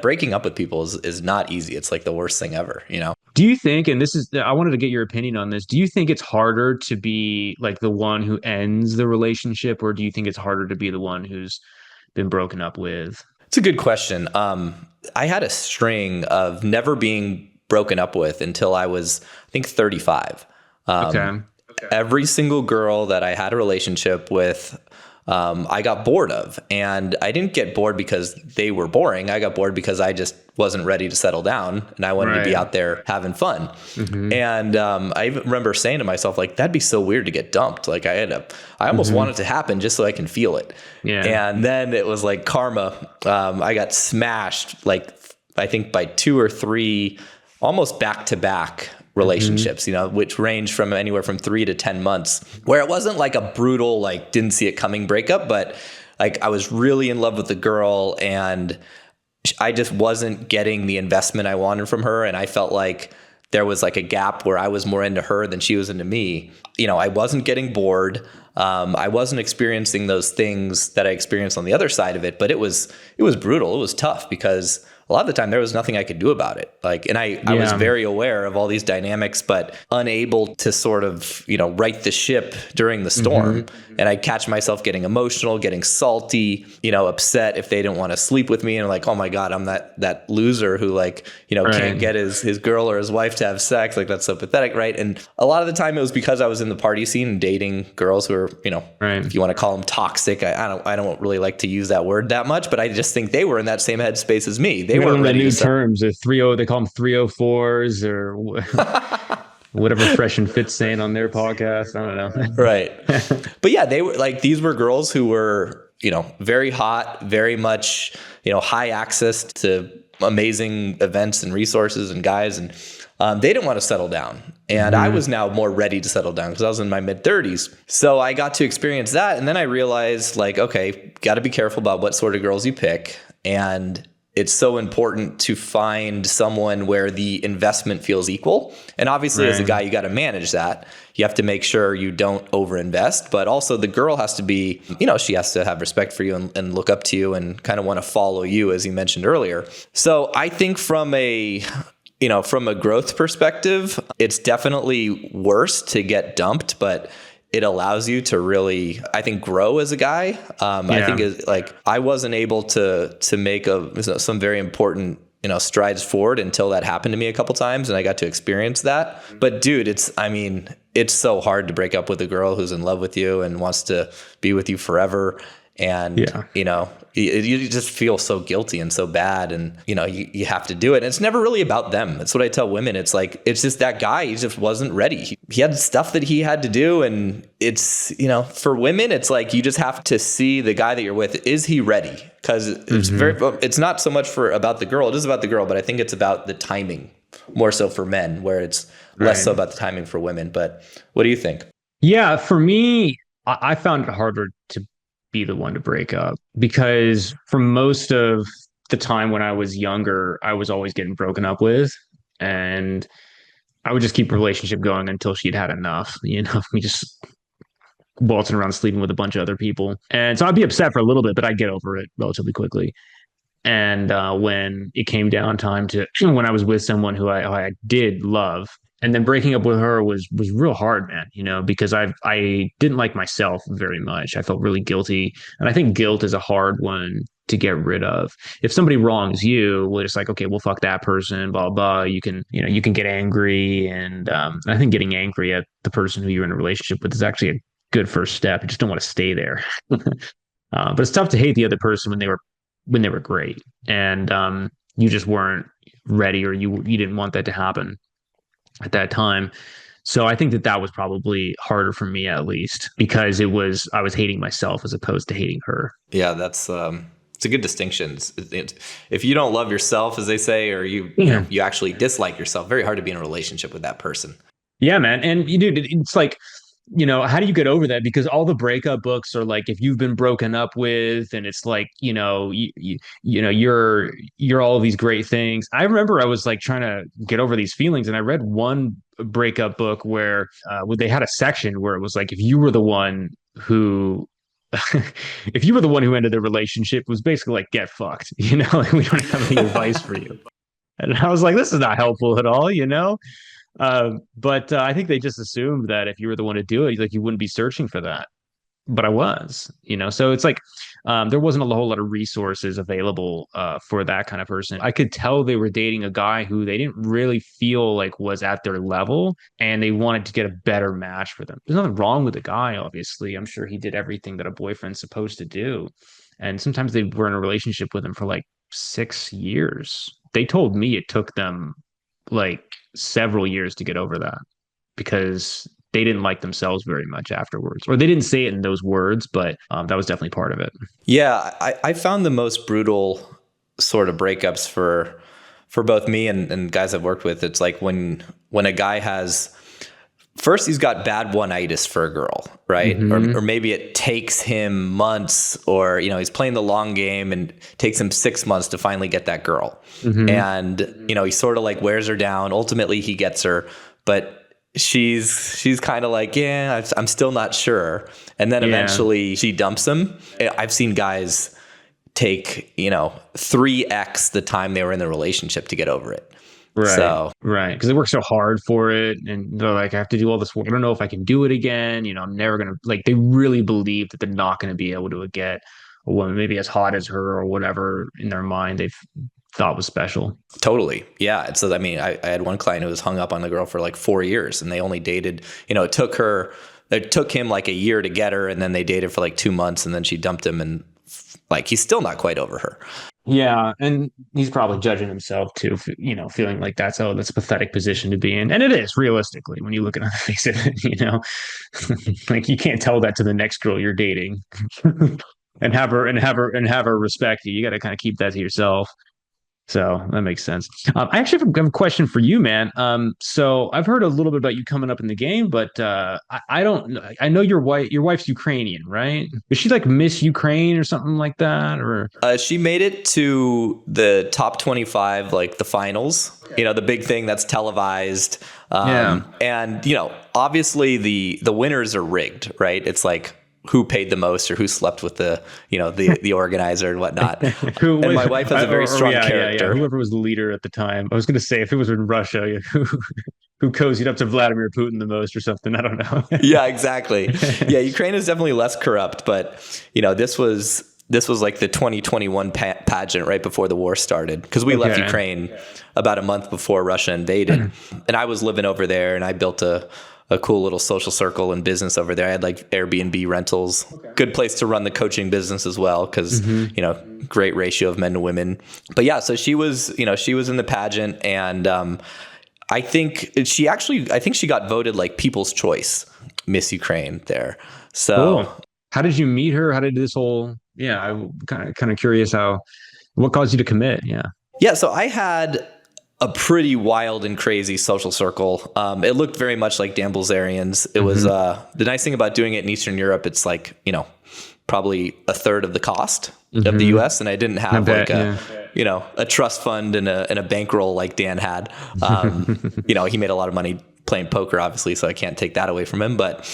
breaking up with people is not easy. It's like the worst thing ever, you know? Do you think, and I wanted to get your opinion on this, do you think it's harder to be like the one who ends the relationship, or do you think it's harder to be the one who's been broken up with? It's a good question. I had a string of never being broken up with until I was, I think, 35. Okay. Every single girl that I had a relationship with, I got bored of. And I didn't get bored because they were boring. I got bored because I just wasn't ready to settle down and I wanted to be Right. out there having fun. Hmm. And I even remember saying to myself, like, that'd be so weird to get dumped. Like I almost want it to happen just so I can feel it. Yeah. And then it was like karma. I got smashed, like, I think by 2 or 3 almost back to back relationships, you know, which range from anywhere from 3 to 10 months, where it wasn't like a brutal, like, didn't see it coming breakup, but like I was really in love with the girl and I just wasn't getting the investment I wanted from her. And I felt like there was like a gap where I was more into her than she was into me. You know, I wasn't getting bored. I wasn't experiencing those things that I experienced on the other side of it, but it was brutal. It was tough because a lot of the time there was nothing I could do about it. Like, and I was very aware of all these dynamics, but unable to sort of, you know, right the ship during the storm. And I'd catch myself getting emotional, getting salty, you know, upset if they didn't want to sleep with me. And like, oh my God, I'm that loser who, like, you know, can't get his girl or his wife to have sex. Like, that's so pathetic. Right. And a lot of the time it was because I was in the party scene and dating girls who are, you know, if you want to call them toxic, I don't really like to use that word that much, but I just think they were in that same headspace as me. They weren't ready new to terms, the 30, they call them 304s or whatever Fresh and Fit saying on their podcast. I don't know. Right. But yeah, they were like, these were girls who were, you know, very hot, very much, you know, high access to amazing events and resources and guys. And they didn't want to settle down. And I was now more ready to settle down because I was in my mid 30s. So I got to experience that. And then I realized, like, okay, got to be careful about what sort of girls you pick. And it's so important to find someone where the investment feels equal. And obviously, as a guy, you got to manage that. You have to make sure you don't overinvest, but also the girl has to be, you know, she has to have respect for you and look up to you and kind of want to follow you, as you mentioned earlier. So I think from a growth perspective, it's definitely worse to get dumped, but it allows you to really, I think, grow as a guy. I think it's like I wasn't able to make some very important, you know, strides forward until that happened to me a couple times and I got to experience that. But dude, it's so hard to break up with a girl who's in love with you and wants to be with you forever. And, you know, you just feel so guilty and so bad. And, you know, you have to do it. And it's never really about them. That's what I tell women. It's like, it's just that guy, he just wasn't ready. He had stuff that he had to do. And it's, you know, for women, it's like, you just have to see the guy that you're with. Is he ready? Because it's not so much about the girl. It is about the girl, but I think it's about the timing more so for men, where it's less so about the timing for women. But what do you think? Yeah, for me, I found it harder to be the one to break up because for most of the time when I was younger, I was always getting broken up with, and I would just keep the relationship going until she'd had enough, you know, me just waltzing around sleeping with a bunch of other people. And so I'd be upset for a little bit, but I'd get over it relatively quickly. And when it came down time to when I was with someone who I did love, and then breaking up with her was real hard, man, you know, because I didn't like myself very much. I felt really guilty. And I think guilt is a hard one to get rid of. If somebody wrongs you, well, it's like, okay, well, fuck that person, blah, blah. You can get angry. And I think getting angry at the person who you're in a relationship with is actually a good first step. You just don't want to stay there. But it's tough to hate the other person when they were great. And you just weren't ready, or you didn't want that to happen at that time. So I think that was probably harder for me, at least, because I was hating myself as opposed to hating her. Yeah, that's it's a good distinction. If you don't love yourself, as they say, or you actually dislike yourself, very hard to be in a relationship with that person. Yeah, man. And you dude, it's like, you know, how do you get over that? Because all the breakup books are like, if you've been broken up with, and it's like, you know, you're all of these great things. I remember I was like trying to get over these feelings, and I read one breakup book where they had a section where it was like, if you were the one who if you were the one who ended the relationship, it was basically like, get fucked, like we don't have any advice for you. And I was like, this is not helpful at all, but I think they just assumed that if you were the one to do it, like you wouldn't be searching for that. But I was, so it's like there wasn't a whole lot of resources available for that kind of person. I could tell they were dating a guy who they didn't really feel like was at their level, and they wanted to get a better match for them. There's nothing wrong with the guy, obviously. I'm sure he did everything that a boyfriend's supposed to do. And sometimes they were in a relationship with him for like 6 years. They told me it took them like several years to get over that because they didn't like themselves very much afterwards, or they didn't say it in those words, but that was definitely part of it. Yeah, I found the most brutal sort of breakups for both me and guys I've worked with. It's like when a guy has, first he's got bad one-itis for a girl, right? Or maybe it takes him months, or he's playing the long game and takes him 6 months to finally get that girl. And he sort of like wears her down. Ultimately he gets her, but she's kind of like, yeah, I'm still not sure. And then eventually she dumps him. I've seen guys take, 3x the time they were in the relationship to get over it. Right. So, right. Because they work so hard for it. And they're like, I have to do all this work. I don't know if I can do it again. I'm never going to, like, they really believe that they're not going to be able to get a woman maybe as hot as her or whatever in their mind they've thought was special. Totally. Yeah. And so, I had one client who was hung up on the girl for like 4 years, and they only dated, it took him like a year to get her, and then they dated for like 2 months, and then she dumped him, and like, he's still not quite over her. Yeah. And he's probably judging himself too, feeling like that's a pathetic position to be in. And it is, realistically, when you look at the face of it, like you can't tell that to the next girl you're dating and have her respect you. You got to kind of keep that to yourself. So that makes sense. I actually have a question for you, man. So I've heard a little bit about you coming up in the game, but I don't know. I know your wife's Ukrainian, right? Is she like Miss Ukraine or something like that? Or she made it to the top 25, like the finals, the big thing that's televised. And, obviously the winners are rigged, right? It's like, who paid the most or who slept with the organizer and whatnot. And my wife has a very strong character. Whoever was the leader at the time. I was going to say, if it was in Russia, who cozied up to Vladimir Putin the most or something. I don't know. Yeah, exactly. Yeah, Ukraine is definitely less corrupt, but this was like the 2021 pageant right before the war started, because we left Ukraine about a month before Russia invaded. And I was living over there, and I built a cool little social circle and business over there. I had like Airbnb rentals, good place to run the coaching business as well, because great ratio of men to women. But yeah, so she was in the pageant, and I think she got voted like People's Choice Miss Ukraine there. So cool. How did you meet her? How did this whole? Yeah, I'm kind of curious what caused you to commit? Yeah. So I had a pretty wild and crazy social circle. It looked very much like Dan Bilzerian's. It was the nice thing about doing it in Eastern Europe. It's like, probably a third of the cost of the US. And I didn't have a trust fund and a bankroll like Dan had. He made a lot of money playing poker, obviously, so I can't take that away from him. But,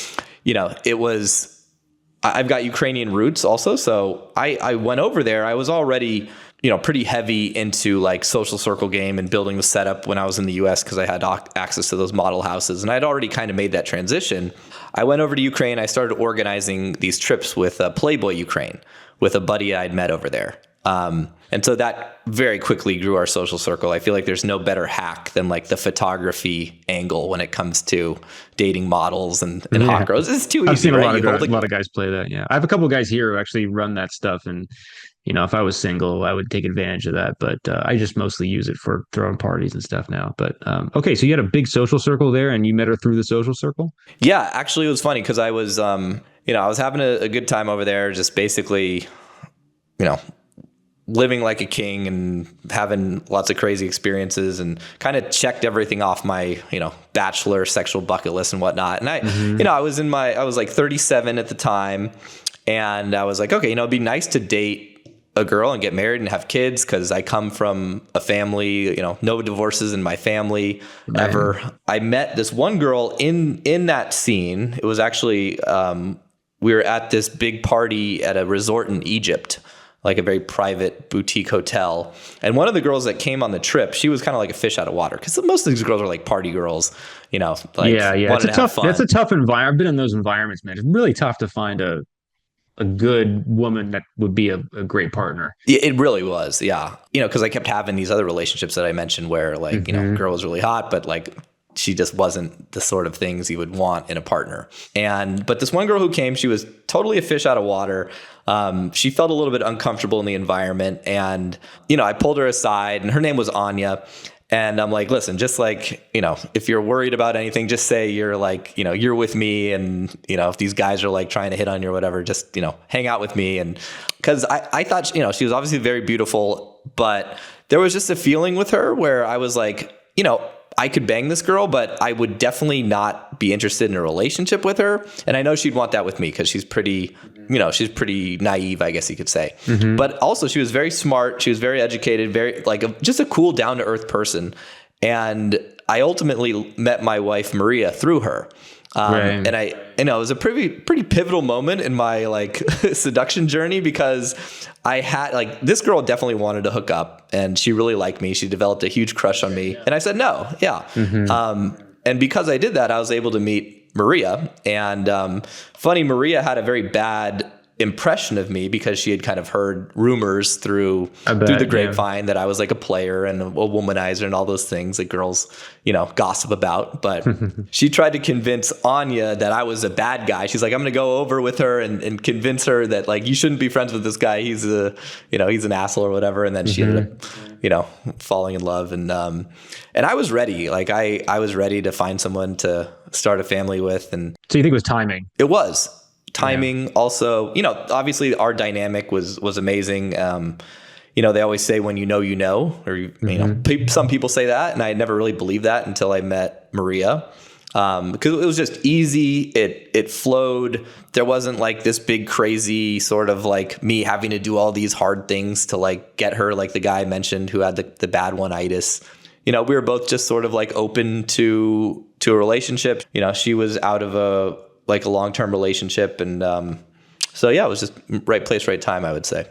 I've got Ukrainian roots also. So I went over there. I was already pretty heavy into like social circle game and building the setup when I was in the US, because I had access to those model houses, and I'd already kind of made that transition. I went over to Ukraine. I started organizing these trips with Playboy Ukraine with a buddy I'd met over there. And so that very quickly grew our social circle. I feel like there's no better hack than like the photography angle when it comes to dating models and hot girls. It's too easy. I've seen a lot of guys play that. Yeah. I have a couple of guys here who actually run that stuff, and if I was single, I would take advantage of that. But I just mostly use it for throwing parties and stuff now. But okay, so you had a big social circle there, and you met her through the social circle? Yeah, actually, it was funny because I was, I was having a good time over there, just basically, living like a king and having lots of crazy experiences, and kind of checked everything off my, bachelor sexual bucket list and whatnot. And I was like 37 at the time, and I was like, okay, it'd be nice to date a girl and get married and have kids, because I come from a family, no divorces in my family ever. I met this one girl in that scene. It was actually we were at this big party at a resort in Egypt, like a very private boutique hotel. And one of the girls that came on the trip, she was kind of like a fish out of water, because most of these girls are like party girls, like Yeah, yeah. wanted to have fun. It's a tough environment. I've been in those environments, man. It's really tough to find a good woman that would be a great partner. It really was, yeah. Because I kept having these other relationships that I mentioned where like, girl was really hot, but like she just wasn't the sort of things you would want in a partner. But this one girl who came, she was totally a fish out of water. She felt a little bit uncomfortable in the environment. And, I pulled her aside, and her name was Anya. And I'm like, listen, just like, if you're worried about anything, just say you're like, you're with me. And, if these guys are like trying to hit on you or whatever, just, hang out with me. And because I thought, she was obviously very beautiful, but there was just a feeling with her where I was like, I could bang this girl, but I would definitely not be interested in a relationship with her. And I know she'd want that with me because she's pretty, she's pretty naive, I guess you could say. But also she was very smart. She was very educated, very just a cool, down to earth person. And I ultimately met my wife, Maria, through her. Right. And it was a pretty pivotal moment in my like seduction journey, because I had this girl definitely wanted to hook up, and she really liked me. She developed a huge crush on me, and I said no. Yeah. And because I did that, I was able to meet Maria. And funny, Maria had a very bad impression of me because she had kind of heard rumors through the grapevine that I was like a player and a womanizer and all those things that girls, gossip about. But she tried to convince Anya that I was a bad guy. She's like, I'm going to go over with her and convince her that like, you shouldn't be friends with this guy. He's he's an asshole or whatever. And then she ended up, falling in love. And I was ready. Like I was ready to find someone to start a family with. And so you think it was timing? It was. Timing also, obviously our dynamic was amazing. They always say when you know, or, some people say that. And I never really believed that until I met Maria. Because it was just easy. It flowed. There wasn't like this big crazy sort of like me having to do all these hard things to like get her, like the guy I mentioned who had the bad one-itis. We were both just sort of like open to a relationship. She was out of a long-term relationship. And so, yeah, it was just right place, right time, I would say.